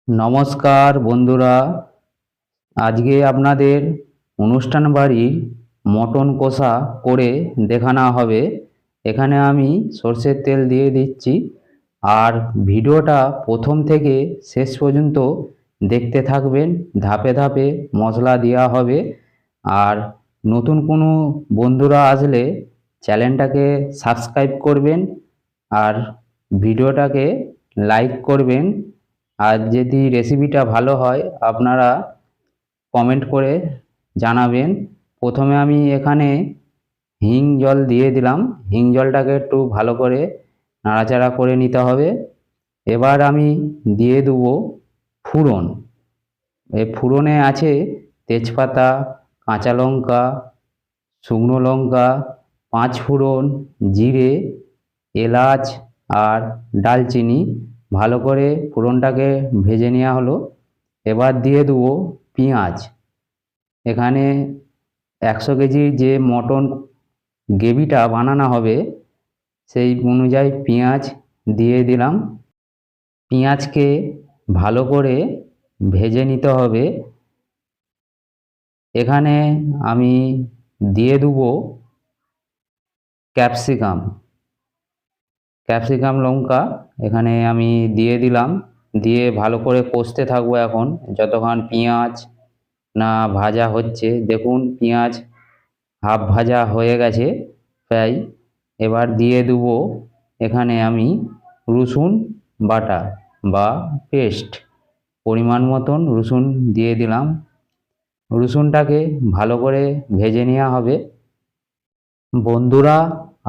নমস্কার বন্ধুরা, আজকে আপনাদের অনুষ্ঠান বাড়ির মটন কষা করে দেখানো হবে। এখানে আমি সর্ষের তেল দিয়ে দিচ্ছি, আর ভিডিওটা প্রথম থেকে শেষ পর্যন্ত দেখতে থাকবেন। ধাপে ধাপে মশলা দেওয়া হবে। আর নতুন কোনো বন্ধুরা আসলে চ্যানেলটাকে সাবস্ক্রাইব করবেন আর ভিডিওটাকে লাইক করবেন। আর যদি রেসিপিটা ভালো হয় আপনারা কমেন্ট করে জানাবেন। প্রথমে আমি এখানে হিং জল দিয়ে দিলাম। হিং জলটাকে একটু ভালো করে নাড়াচাড়া করে নিতে হবে। এবার আমি দিয়ে দেবো ফোড়ন। এই ফোড়নে আছে তেজপাতা, কাঁচা লঙ্কা, শুকনো লঙ্কা, পাঁচ ফোড়ন, জিরে, এলাচ আর ডালচিনি। ভালো করে ফোড়নটাকে ভেজে নেওয়া হলো। এবার দিয়ে দেবো পেঁয়াজ। এখানে 100 কেজি যে মটন গ্রেভিটা বানানো হবে সেই অনুযায়ী পেঁয়াজ দিয়ে দিলাম। পেঁয়াজকে ভালো করে ভেজে নিতে হবে। এখানে আমি দিয়ে দেবো ক্যাপসিকাম। ক্যাপসিকাম লঙ্কা এখানে আমি দিয়ে দিলাম। দিয়ে ভালো করে কষতে থাকবো এখন, যতক্ষণ পেঁয়াজ না ভাজা হচ্ছে। দেখুন পেঁয়াজ হাফ ভাজা হয়ে গেছে প্রায়। এবার দিয়ে দেবো এখানে আমি রসুন বাটা বা পেস্ট, পরিমাণ মতন রসুন দিয়ে দিলাম। রসুনটাকে ভালো করে ভেজে নেওয়া হবে। বন্ধুরা,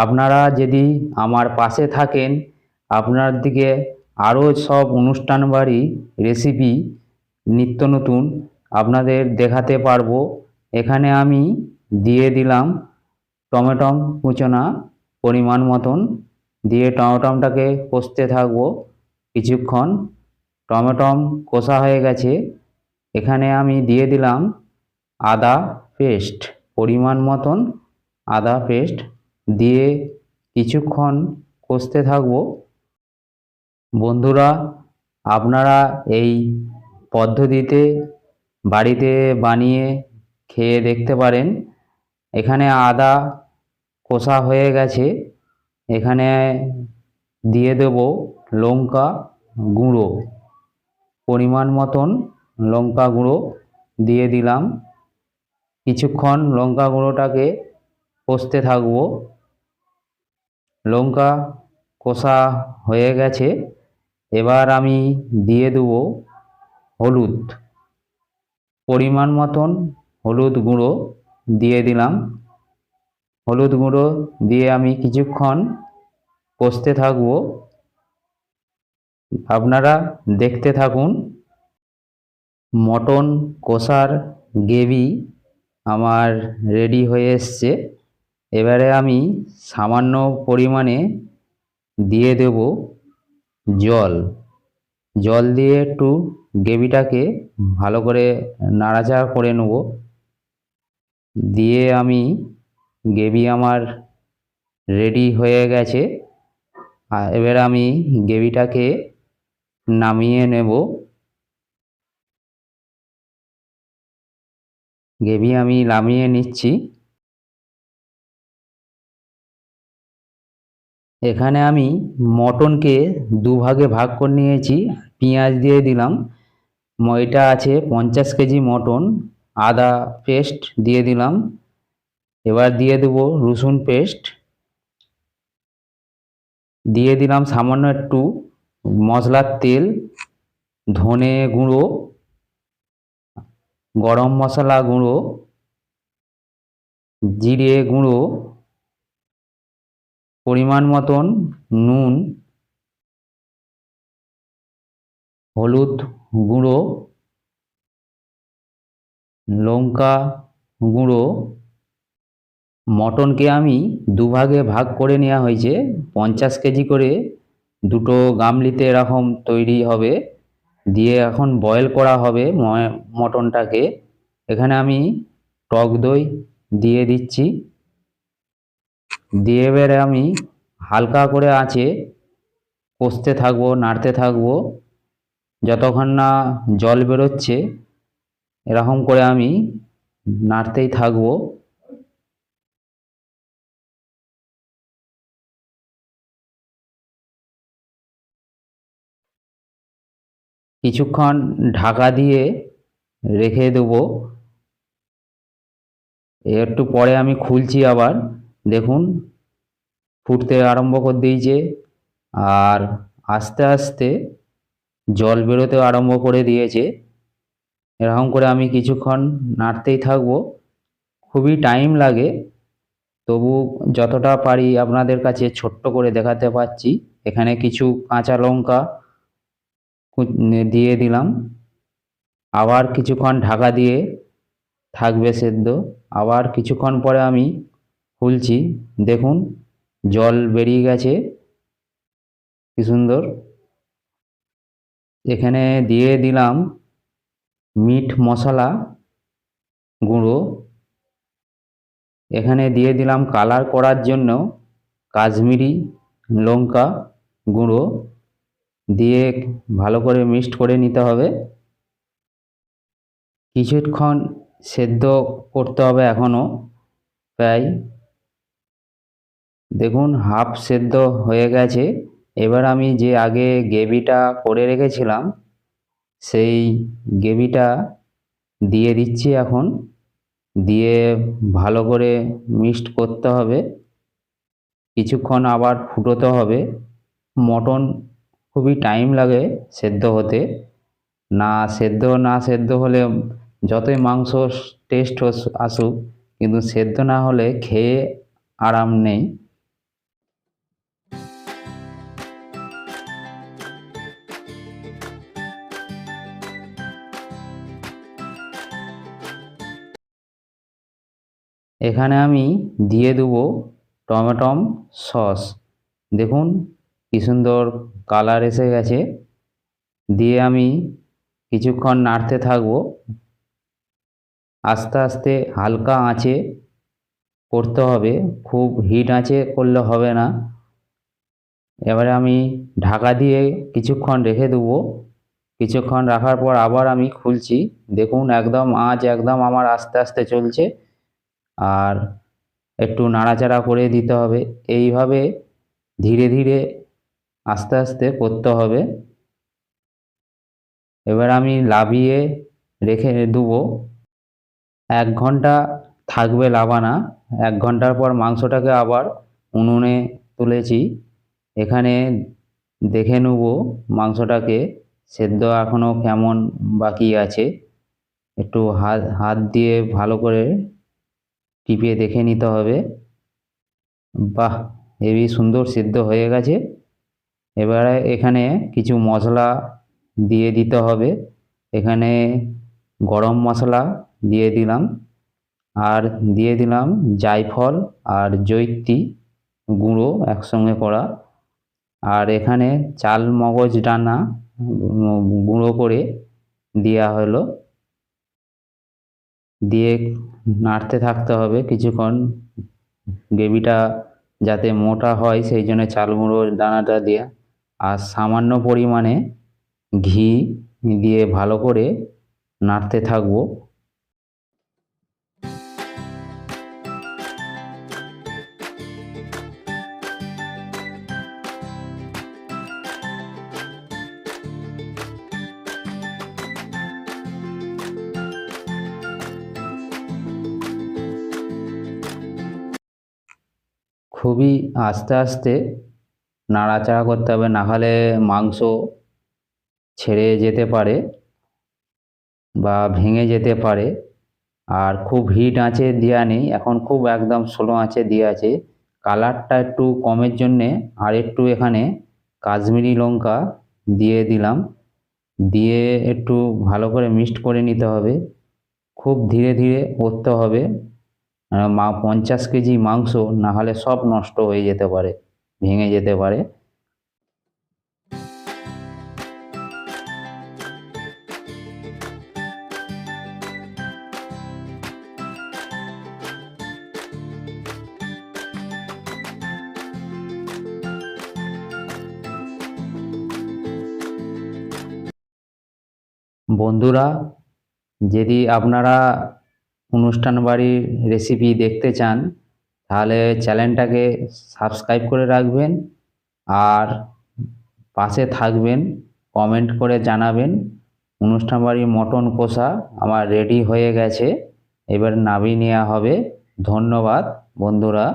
আপনারা যদি আমার পাশে থাকেন, আপনার দিকে আরও সব অনুষ্ঠান বাড়ি রেসিপি নিত্য নতুন আপনাদের দেখাতে পারবো। এখানে আমি দিয়ে দিলাম টমেটো কুচনা পরিমাণ মতন। দিয়ে টমেটোটাকে কষতে থাকবো কিছুক্ষণ। টমেটো কষা হয়ে গেছে। এখানে আমি দিয়ে দিলাম আদা পেস্ট, পরিমাণ মতন আদা পেস্ট দিয়ে কিছুক্ষণ কষতে থাকবো। বন্ধুরা, আপনারা এই পদ্ধতিতে বাড়িতে বানিয়ে খেয়ে দেখতে পারেন। এখানে আদা কষা হয়ে গেছে। এখানে দিয়ে দেব লঙ্কা গুঁড়ো, পরিমাণ মতন লঙ্কা গুঁড়ো দিয়ে দিলাম। কিছুক্ষণ লঙ্কা গুঁড়োটাকে কষতে থাকবো। লঙ্কা কষা হয়ে গেছে। এবার আমি দিয়ে দেবো হলুদ, পরিমাণ মতন হলুদ গুঁড়ো দিয়ে দিলাম। হলুদ গুঁড়ো দিয়ে আমি কিছুক্ষণ কষতে থাকবো। আপনারা দেখতে থাকুন। মটন কষার গ্রেভি আমার রেডি হয়ে এসছে। এবারে আমি সামান্য পরিমাণে দিয়ে দেব জল। জল দিয়ে একটু গ্রেভিটাকে ভালো করে নাড়াচাড়া করে নেব। দিয়ে আমি গ্রেভি আমার রেডি হয়ে গেছে। আর এবার আমি গ্রেভিটাকে নামিয়ে নেব। গ্রেভি আমি নামিয়ে নিচ্ছি। এখানে আমি মটনকে দুভাগে ভাগ করে নিয়েছি। পেঁয়াজ দিয়ে দিলাম। এটা আছে 50 কেজি মটন। আদা পেস্ট দিয়ে দিলাম। এবার দিয়ে দেবো রসুন পেস্ট। দিয়ে দিলাম সামান্য একটু মশলার তেল, ধনে গুঁড়ো, গরম মশলা গুঁড়ো, জিরে গুঁড়ো, পরিমাণ মতন নুন, হলুদ গুঁড়ো, লঙ্কা গুঁড়ো। মটনকে আমি দুভাগে ভাগ করে নেওয়া হয়েছে। 50 কেজি করে দুটো গামলিতে এরকম তৈরি হবে। দিয়ে এখন বয়েল করা হবে মটনটাকে। এখানে আমি টক দই দিয়ে দিচ্ছি। দিয়ে এবারে আমি হালকা করে আঁচে কষতে থাকবো, নাড়তে থাকবো। যতক্ষণ না জল বেরোচ্ছে এরকম করে আমি নাড়তেই থাকবো। কিছুক্ষণ ঢাকা দিয়ে রেখে দেবো। একটু পরে আমি খুলছি আবার, দেখুন ফুটতে আরম্ভ করে দিয়েছে আর আস্তে আস্তে জল বেরোতে আরম্ভ করে দিয়েছে। এরকম করে আমি কিছুক্ষণ নাড়তেই থাকবো। খুবই টাইম লাগে, তবু যতটা পারি আপনাদের কাছে ছোট্ট করে দেখাতে পারছি। এখানে কিছু কাঁচা লঙ্কা দিয়ে দিলাম। আবার কিছুক্ষণ ঢাকা দিয়ে থাকবে সেদ্ধ। আবার কিছুক্ষণ পরে আমি খুলছি, দেখুন জল বেরিয়ে গেছে কি সুন্দর। এখানে দিয়ে দিলাম মিট মশলা গুঁড়ো। এখানে দিয়ে দিলাম কালার করার জন্য কাশ্মীরি লঙ্কা গুঁড়ো, দিয়ে ভালো করে মিক্সড করে নিতে হবে। কিছুক্ষণ সেদ্ধ করতে হবে এখনও, প্রায় দেখুন হাফ সেদ্ধ হয়ে গেছে। এবার আমি যে আগে গ্রেভিটা করে রেখেছিলাম সেই গ্রেভিটা দিয়ে দিচ্ছি এখন, দিয়ে ভালো করে মিক্সড করতে হবে। কিছুক্ষণ আবার ফুটোতে হবে। মটন খুবই টাইম লাগে সেদ্ধ হতে, না সেদ্ধ হলে যতই মাংস টেস্ট আসুক, কিন্তু সেদ্ধ না হলে খেয়ে আরাম নেই। এখানে আমি দিয়ে দেবো টমেটো সস। দেখুন কি সুন্দর কালার এসে গেছে। দিয়ে আমি কিছুক্ষণ নাড়তে থাকবো। আস্তে আস্তে হালকা আঁচে করতে হবে, খুব হিট আঁচে করলে হবে না। এবারে আমি ঢাকা দিয়ে কিছুক্ষণ রেখে দেবো। কিছুক্ষণ রাখার পর আবার আমি খুলছি, দেখুন একদম আঁচ একদম আমার আস্তে আস্তে চলছে, আর একটু নাড়াচাড়া করে দিতে হবে। এইভাবে ধীরে ধীরে আস্তে আস্তে করতে হবে। এবার আমি লাবিয়ে রেখে দেবো। 1 ঘন্টা থাকবে লাবানা। 1 ঘন্টার পর মাংসটাকে আবার উনুনে তুলেছি। এখানে দেখে নেব মাংসটাকে সেদ্ধ এখনও কেমন বাকি আছে। একটু হাত হাত দিয়ে ভালো করে টিপে দেখে নিতে হবে। বাহ, হেবি সুন্দর সিদ্ধ হয়ে গেছে। এবারে এখানে কিছু মশলা দিয়ে দিতে হবে। এখানে গরম মশলা দিয়ে দিলাম, আর দিয়ে দিলাম জায়ফল আর জয়িত্রী গুঁড়ো একসঙ্গে করা, আর এখানে চাল মগজ দানা গুঁড়ো করে দেওয়া হলো। দিয়ে নাড়তে থাকতে হবে কিছুক্ষণ, গ্রেভিটা যাতে মোটা হয় সেই জন্য চাল গুঁড়োর দানাটা দেওয়া। আর সামান্য পরিমাণে ঘি দিয়ে ভালো করে নাড়তে থাকবো। খুবই আস্তে আস্তে নাড়াচাড়া করতে হবে, না হলে মাংস ছেড়ে যেতে পারে বা ভেঙে যেতে পারে। আর খুব হিট আঁচে দেওয়া নেই, এখন খুব একদম স্লো আঁচে দেওয়া আছে। কালারটা একটু কমের জন্যে আর একটু এখানে কাশ্মীরি লঙ্কা দিয়ে দিলাম, দিয়ে একটু ভালো করে মিক্সড করে নিতে হবে। খুব ধীরে ধীরে করতে হবে, 50 কেজি মাংস, না হলে সব নষ্ট হয়ে যেতে পারে, ভেঙে যেতে পারে। বন্ধুরা, যদি আপনারা অনুষ্ঠান বাড়ির রেসিপি দেখতে চান তাহলে চ্যানেলটাকে সাবস্ক্রাইব করে রাখবেন আর পাশে থাকবেন, কমেন্ট করে জানাবেন। অনুষ্ঠান বাড়ির মটন কষা আমার রেডি হয়ে গেছে, এবার নামিয়ে নেওয়া হবে। ধন্যবাদ বন্ধুরা।